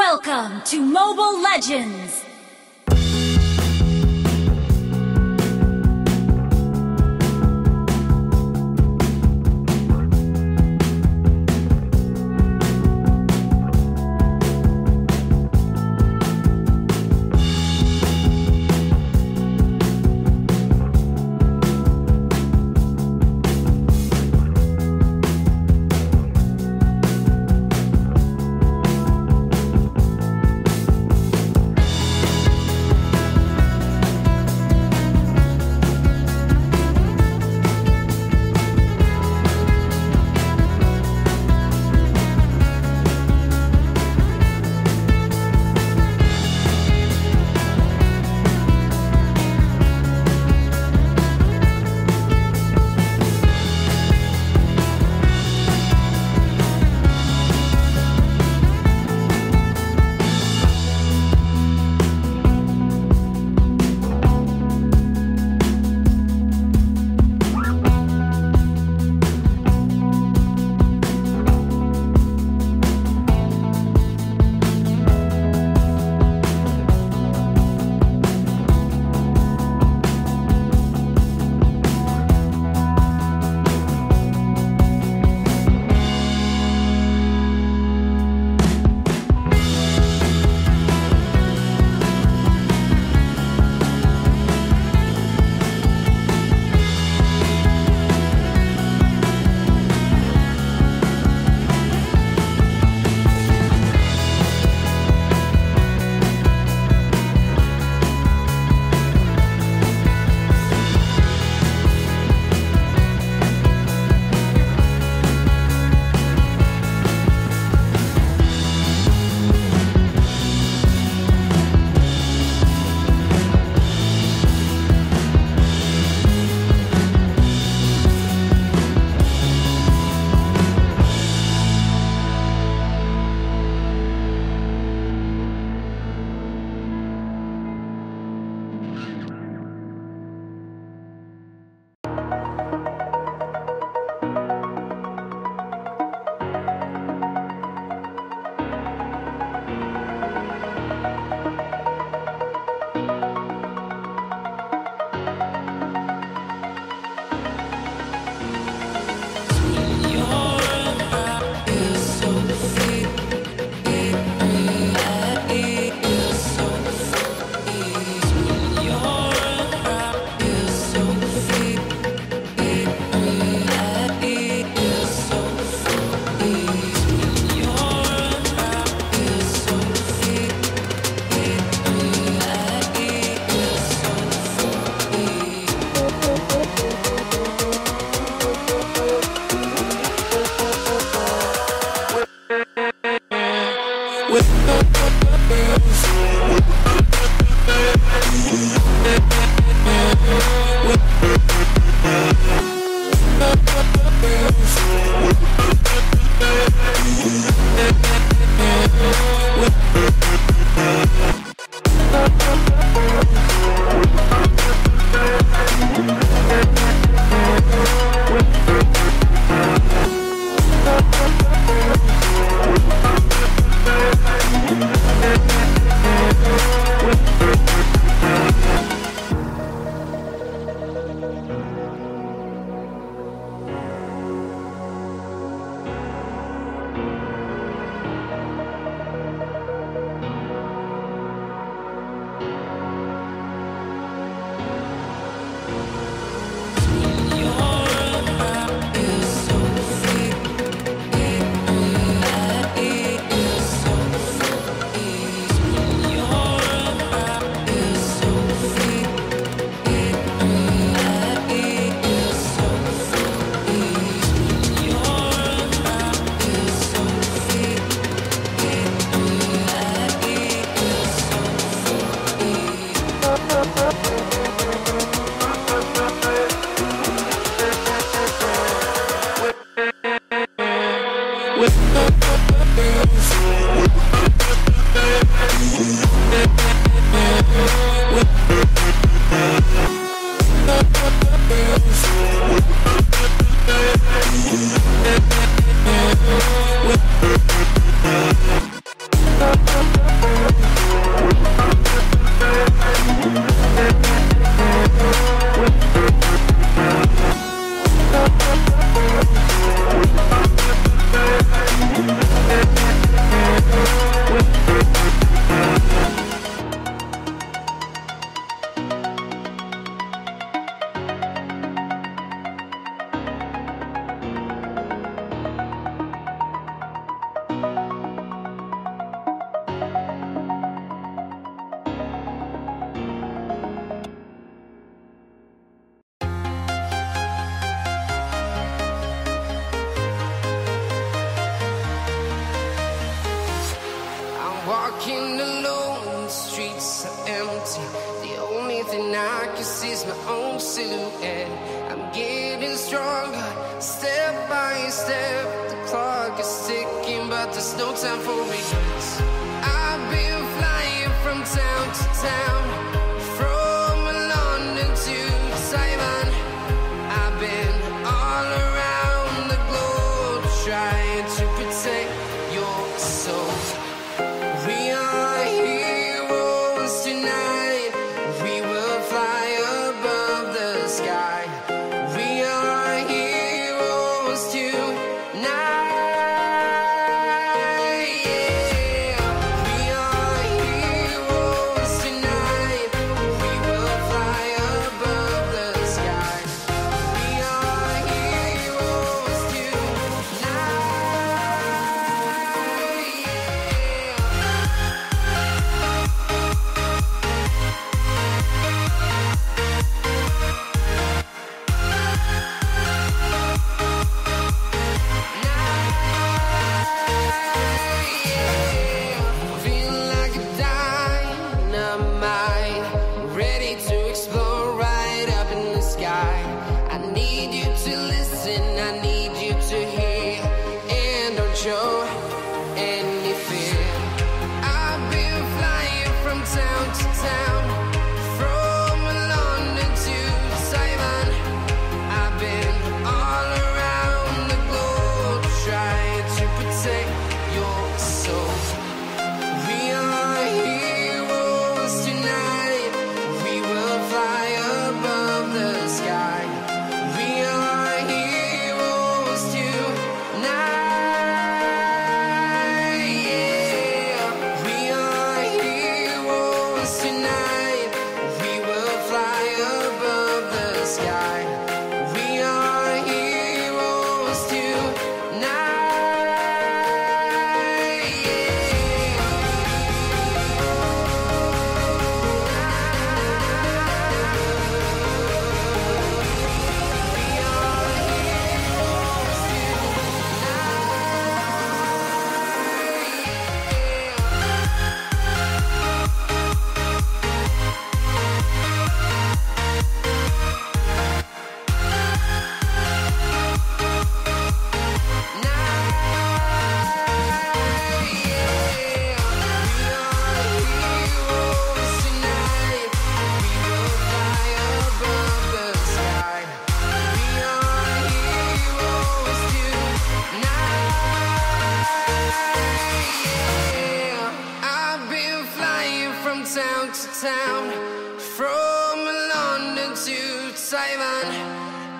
Welcome to Mobile Legends! walking alone, the streets are empty. The only thing I can see is my own silhouette. I'm getting stronger, step by step. The clock is ticking, but there's no time for regrets. I've been flying from town to town, from London to Taiwan. I've been all around the globe, trying to protect your soul. We are heroes tonight. We will fly above the sky. We are heroes tonight. Show any fear. I've been flying from town to town, from London to Taiwan. I've been all around the globe, trying to protect your soul. We are heroes tonight. We will fly above the sky. We are heroes tonight. Town to town, from London to Taiwan.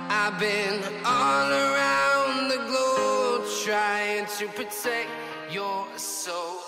I've been all around the globe, trying to protect your soul.